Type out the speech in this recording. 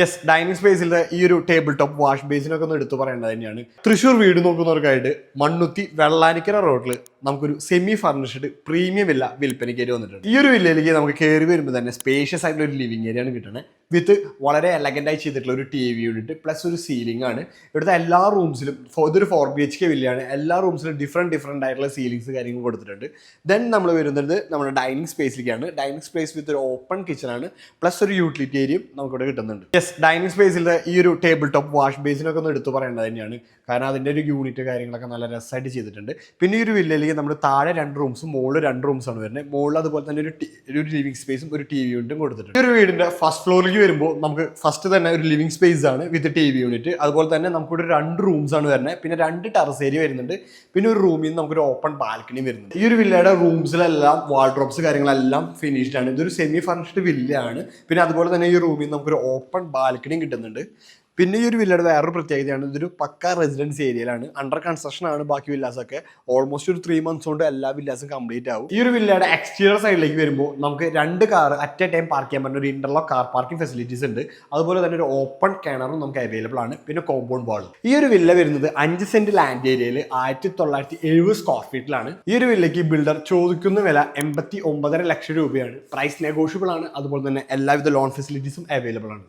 Yes, dining സ്പേസിലെ ഈ ഒരു ടേബിൾ ടോപ്പ് വാഷ് ബേസിനൊക്കെ ഒന്ന് എടുത്തു പറയേണ്ടത് തന്നെയാണ്. തൃശ്ശൂർ വീട് നോക്കുന്നവർക്കായിട്ട് മണ്ണുത്തി വെള്ളാനിക്കര റോഡിൽ നമുക്കൊരു സെമി ഫർണിഷ്ഡ് പ്രീമിയം വില്ല വിൽപ്പനയ്ക്കായിട്ട് വന്നിട്ടുണ്ട്. ഈ ഒരു വില്ലയിലേക്ക് നമുക്ക് കയറി വരുമ്പോൾ തന്നെ സ്പേഷ്യസ് ആയിട്ടുള്ള ഒരു ലിവിംഗ് ഏരിയ ആണ് കിട്ടുന്നത്. വിത്ത് വളരെ എലഗൻ്റായി ചെയ്തിട്ടുള്ള ഒരു ടി വി യൂണിറ്റ് പ്ലസ് ഒരു സീലിംഗ് ആണ്. ഇവിടുത്തെ എല്ലാ റൂംസിലും ഇതൊരു 4BHK വില്ലയാണ്. എല്ലാ റൂംസിലും ഡിഫറെൻറ്റ് ആയിട്ടുള്ള സീലിംഗ്സ് കാര്യങ്ങൾ കൊടുത്തിട്ടുണ്ട്. ദെൻ നമ്മൾ വരുന്നത് നമ്മുടെ ഡൈനിങ് സ്പേസിലേക്കാണ്. ഡൈനിങ് സ്പേസ് വിത്ത് ഒരു ഓപ്പൺ കിച്ചൺ ആണ്, പ്ലസ് ഒരു യൂട്ടിലിറ്റി ഏരിയയും നമുക്കിവിടെ കിട്ടുന്നുണ്ട്. യെസ്, ഡൈനിങ് സ്പേസിലെ ഈ ഒരു ടേബിൾ ടോപ്പ് വാഷ് ബേസിനൊക്കെ ഒന്ന് എടുത്തു പറയേണ്ടത് തന്നെയാണ്. കാരണം അതിൻ്റെ ഒരു യൂണിറ്റ് കാര്യങ്ങളൊക്കെ നല്ല രസമായിട്ട് ചെയ്തിട്ടുണ്ട്. പിന്നെ ഈ ഒരു വില്ലയിലേക്ക് നമ്മൾ താഴെ 2 റൂംസും മുകളിൽ 2 റൂംസാണ് വരുന്നത്. മുകളിൽ അതുപോലെ തന്നെ ഒരു ലിവിംഗ് സ്പേസും ഒരു ടി വി യൂണിറ്റും കൊടുത്തിട്ടുണ്ട്. ഈ ഒരു വീടിൻ്റെ ഫസ്റ്റ് ഫ്ലോറിലേക്ക് വരുമ്പോൾ നമുക്ക് ഫസ്റ്റ് തന്നെ ഒരു ലിവിംഗ് സ്പേസ് ആണ് വിത്ത് ടി വി യൂണിറ്റ്. അതുപോലെ തന്നെ നമുക്കിവിടെ 2 റൂംസ് ആണ് വരുന്നത്. പിന്നെ 2 ടെറസ് ഏരിയ വരുന്നുണ്ട്. പിന്നെ ഒരു റൂമിൽ നിന്ന് നമുക്കൊരു ഓപ്പൺ ബാൽക്കണി വരുന്നുണ്ട്. ഈ ഒരു വില്ലയുടെ റൂംസിലെല്ലാം വാൾഡ്രോബ്സ് കാര്യങ്ങളെല്ലാം ഫിനിഷ്ഡ് ആണ്. ഇതൊരു സെമി ഫർണിഷ്ഡ് വില്ലയാണ്. പിന്നെ അതുപോലെ തന്നെ ഈ റൂമിൽ നിന്ന് നമുക്കൊരു ഓപ്പൺ ബാൽക്കണിയും കിട്ടുന്നുണ്ട്. പിന്നെ ഈ ഒരു വില്ലയുടെ വേറൊരു പ്രത്യേകതയാണ്, ഇതൊരു പക്ക റെസിഡൻസ് ഏരിയയിലാണ്. അണ്ടർ കൺസ്ട്രക്ഷൻ ആണ് ബാക്കി വില്ലാസൊക്കെ. ഓൾമോസ്റ്റ് ഒരു 3 months കൊണ്ട് എല്ലാ വില്ലാസും കംപ്ലീറ്റ് ആവും. ഈ ഒരു വില്ലയുടെ എക്സ്റ്റീരിയർ സൈഡിലേക്ക് വരുമ്പോൾ നമുക്ക് 2 car at A time park ചെയ്യാൻ പറ്റുന്ന ഒരു ഇന്റർലോക്ക് കാർ പാർക്കിംഗ് ഫെസിലിറ്റീസ് ഉണ്ട്. അതുപോലെ തന്നെ ഒരു ഓപ്പൺ കിണറും നമുക്ക് അവൈലബിൾ ആണ്. പിന്നെ കോമ്പൗണ്ട് വാൾ. ഈ ഒരു വില്ല വരുന്നത് 5 സെന്റ് ലാൻഡ് ഏരിയയിൽ 1970 സ്ക്വയർ ഫീറ്റിലാണ്. ഈ ഒരു വില്ലയ്ക്ക് ബിൽഡർ ചോദിക്കുന്ന വില 89.5 ലക്ഷം രൂപയാണ്. പ്രൈസ് നെഗോഷ്യബിൾ ആണ്. അതുപോലെ തന്നെ എല്ലാവിധ ലോൺ ഫെസിലിറ്റീസും അവൈലബിൾ ആണ്.